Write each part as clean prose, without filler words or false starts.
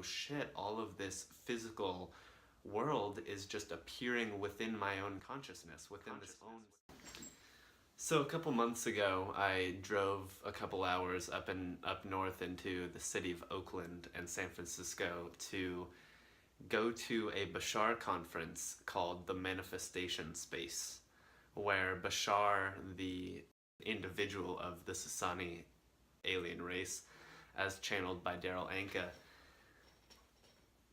oh shit, all of this physical world is just appearing within my own consciousness, within this own... So a couple months ago, I drove a couple hours up north into the city of Oakland and San Francisco to go to a Bashar conference called the Manifestation Space, where Bashar, the individual of the Sasani alien race, as channeled by Daryl Anka,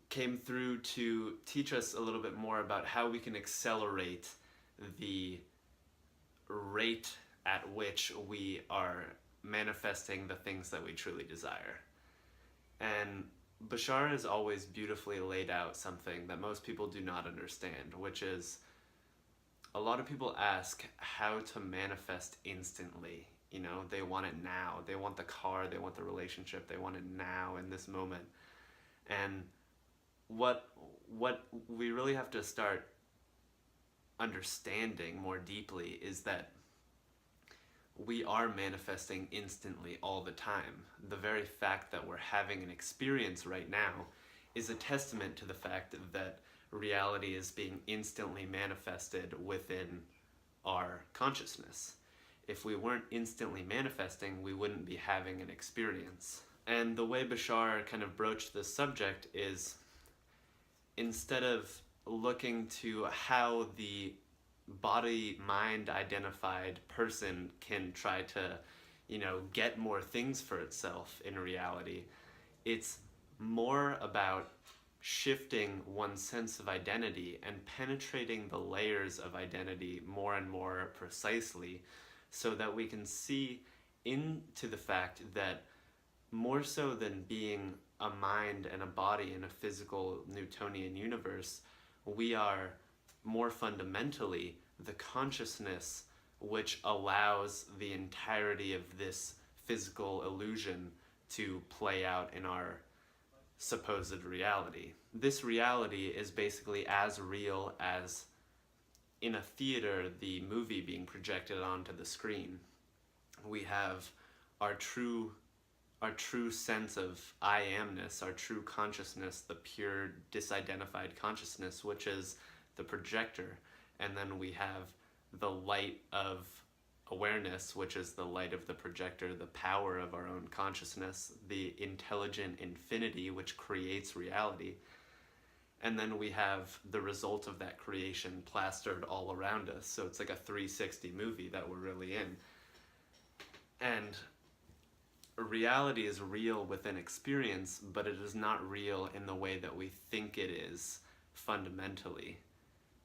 came through to teach us a little bit more about how we can accelerate the rate at which we are manifesting the things that we truly desire. And Bashar has always beautifully laid out something that most people do not understand, which is a lot of people ask how to manifest instantly. You know, they want it now. They want the car, they want the relationship, they want it now in this moment. And what we really have to start understanding more deeply is that we are manifesting instantly all the time. The very fact that we're having an experience right now is a testament to the fact that reality is being instantly manifested within our consciousness. If we weren't instantly manifesting, we wouldn't be having an experience. And the way Bashar kind of broached this subject is, instead of looking to how the body-mind identified person can try to, get more things for itself in reality, it's more about shifting one's sense of identity and penetrating the layers of identity more and more precisely, so that we can see into the fact that more so than being a mind and a body in a physical Newtonian universe, we are more fundamentally the consciousness which allows the entirety of this physical illusion to play out in our supposed reality. This reality is basically as real as, in a theater, the movie being projected onto the screen. We have our true sense of I amness, our true consciousness, the pure disidentified consciousness, which is the projector. And then we have the light of awareness, which is the light of the projector, the power of our own consciousness, the intelligent infinity which creates reality. And then we have the result of that creation plastered all around us. So it's like a 360 movie that we're really in. And reality is real within experience, but it is not real in the way that we think it is fundamentally.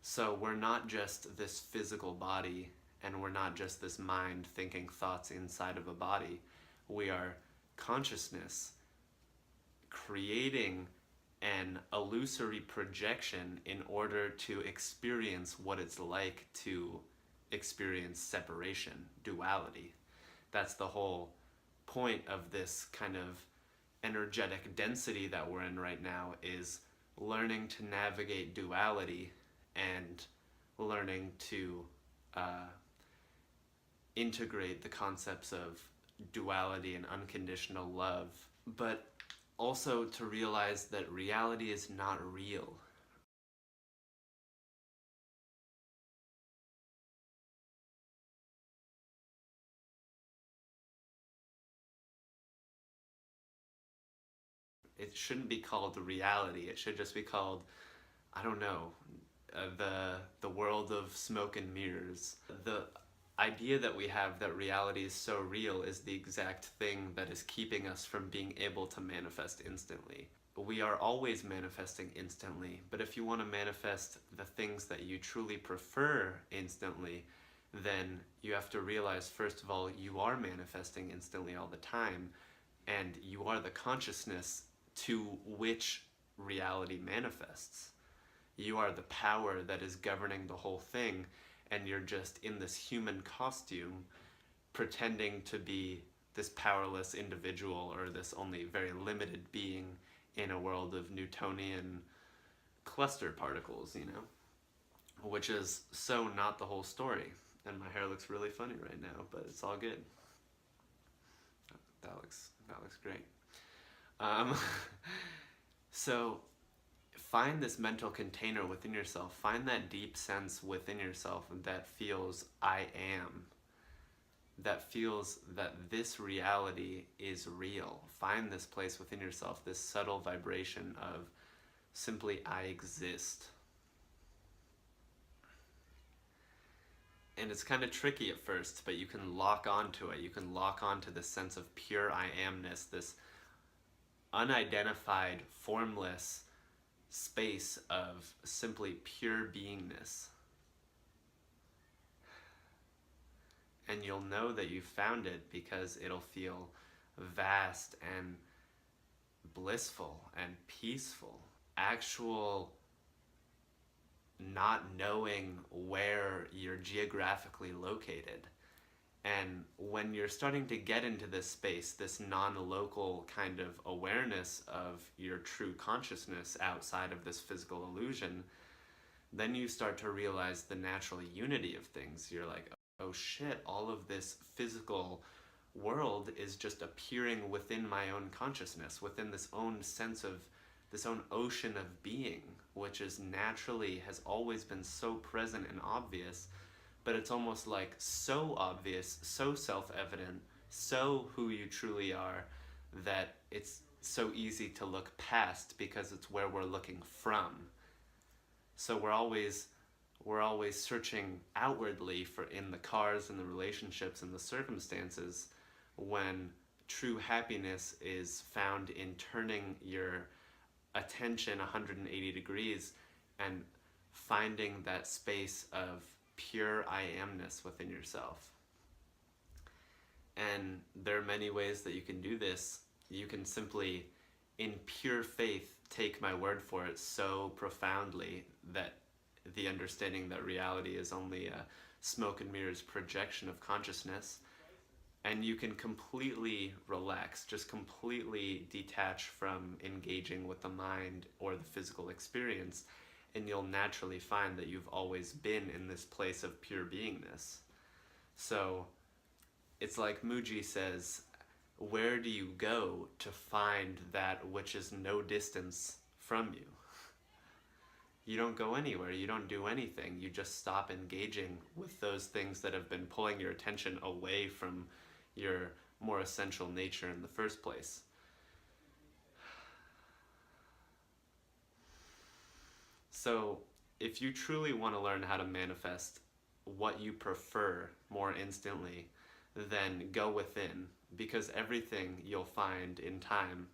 So we're not just this physical body, and we're not just this mind thinking thoughts inside of a body. We are consciousness creating an illusory projection in order to experience what it's like to experience separation, duality. That's the whole point of this kind of energetic density that we're in right now, is learning to navigate duality and learning to integrate the concepts of duality and unconditional love, but also to realize that reality is not real. It shouldn't be called reality. It should just be called, I don't know, the world of smoke and mirrors. The idea that we have that reality is so real is the exact thing that is keeping us from being able to manifest instantly. We are always manifesting instantly, but if you want to manifest the things that you truly prefer instantly, then you have to realize, first of all, you are manifesting instantly all the time, and you are the consciousness to which reality manifests. You are the power that is governing the whole thing, and you're just in this human costume pretending to be this powerless individual or this only very limited being in a world of Newtonian cluster particles, which is so not the whole story. And my hair looks really funny right now, but it's all good. That looks great. So find this mental container within yourself. Find that deep sense within yourself that feels I am. That feels that this reality is real. Find this place within yourself, this subtle vibration of simply I exist. And it's kind of tricky at first, but you can lock onto it. You can lock onto this sense of pure I amness, this unidentified, formless space of simply pure beingness. And you'll know that you found it because it'll feel vast and blissful and peaceful. Actual not knowing where you're geographically located. And when you're starting to get into this space, this non-local kind of awareness of your true consciousness outside of this physical illusion, then you start to realize the natural unity of things. You're like, oh shit, all of this physical world is just appearing within my own consciousness, within this own sense of, this own ocean of being, which is naturally, has always been so present and obvious, but it's almost like so obvious, so self-evident, so who you truly are, that it's so easy to look past because it's where we're looking from. So we're always searching outwardly for in the cars and the relationships and the circumstances, when true happiness is found in turning your attention 180 degrees and finding that space of pure I amness within yourself. And there are many ways that you can do this. You can simply, in pure faith, take my word for it so profoundly that the understanding that reality is only a smoke and mirrors projection of consciousness, and you can completely relax, just completely detach from engaging with the mind or the physical experience, and you'll naturally find that you've always been in this place of pure beingness. So it's like Muji says, where do you go to find that which is no distance from you? You don't go anywhere, you don't do anything, you just stop engaging with those things that have been pulling your attention away from your more essential nature in the first place. So if you truly want to learn how to manifest what you prefer more instantly, then go within, because everything you'll find in time,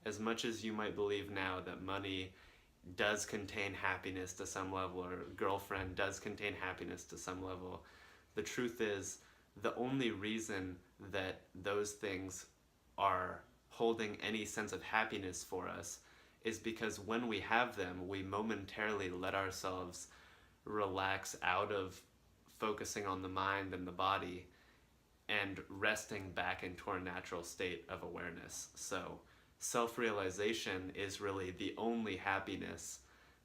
as much as you might believe now that money does contain happiness to some level, or girlfriend does contain happiness to some level, the truth is the only reason that those things are holding any sense of happiness for us is because when we have them, we momentarily let ourselves relax out of focusing on the mind and the body and resting back into our natural state of awareness. So self-realization is really the only happiness,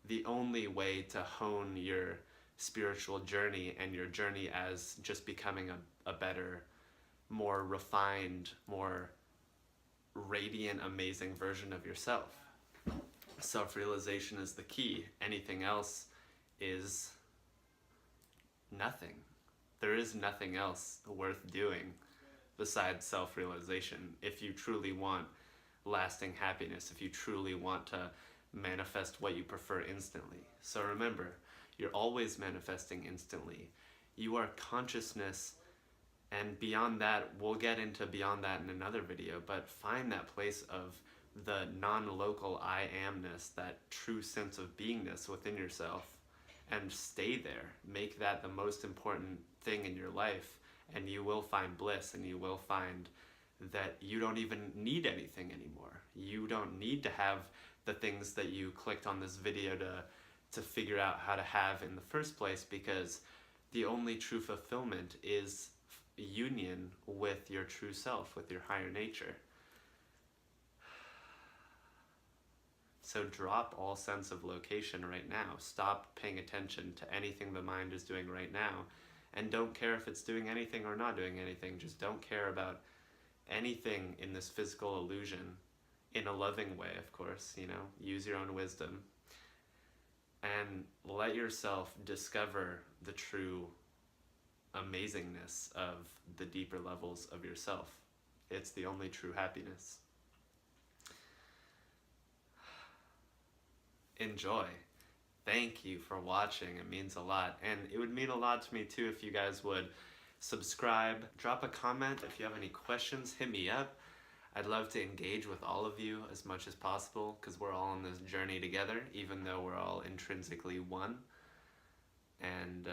the only way to hone your spiritual journey and your journey as just becoming a better, more refined, more radiant, amazing version of yourself. Self-realization is the key. Anything else is nothing. There is nothing else worth doing besides self-realization if you truly want lasting happiness, if you truly want to manifest what you prefer instantly. So remember, you're always manifesting instantly. You are consciousness, and beyond that, we'll get into beyond that in another video, but find that place of the non-local I amness, that true sense of beingness within yourself, and stay there. Make that the most important thing in your life, and you will find bliss, and you will find that you don't even need anything anymore. You don't need to have the things that you clicked on this video to figure out how to have in the first place, because the only true fulfillment is union with your true self, with your higher nature. So drop all sense of location right now. Stop paying attention to anything the mind is doing right now, and don't care if it's doing anything or not doing anything. Just don't care about anything in this physical illusion, in a loving way, of course, you know, use your own wisdom, and let yourself discover the true amazingness of the deeper levels of yourself. It's the only true happiness. Enjoy. Thank you for watching. It means a lot. And it would mean a lot to me too if you guys would subscribe, drop a comment. If you have any questions, hit me up. I'd love to engage with all of you as much as possible because we're all on this journey together, even though we're all intrinsically one. And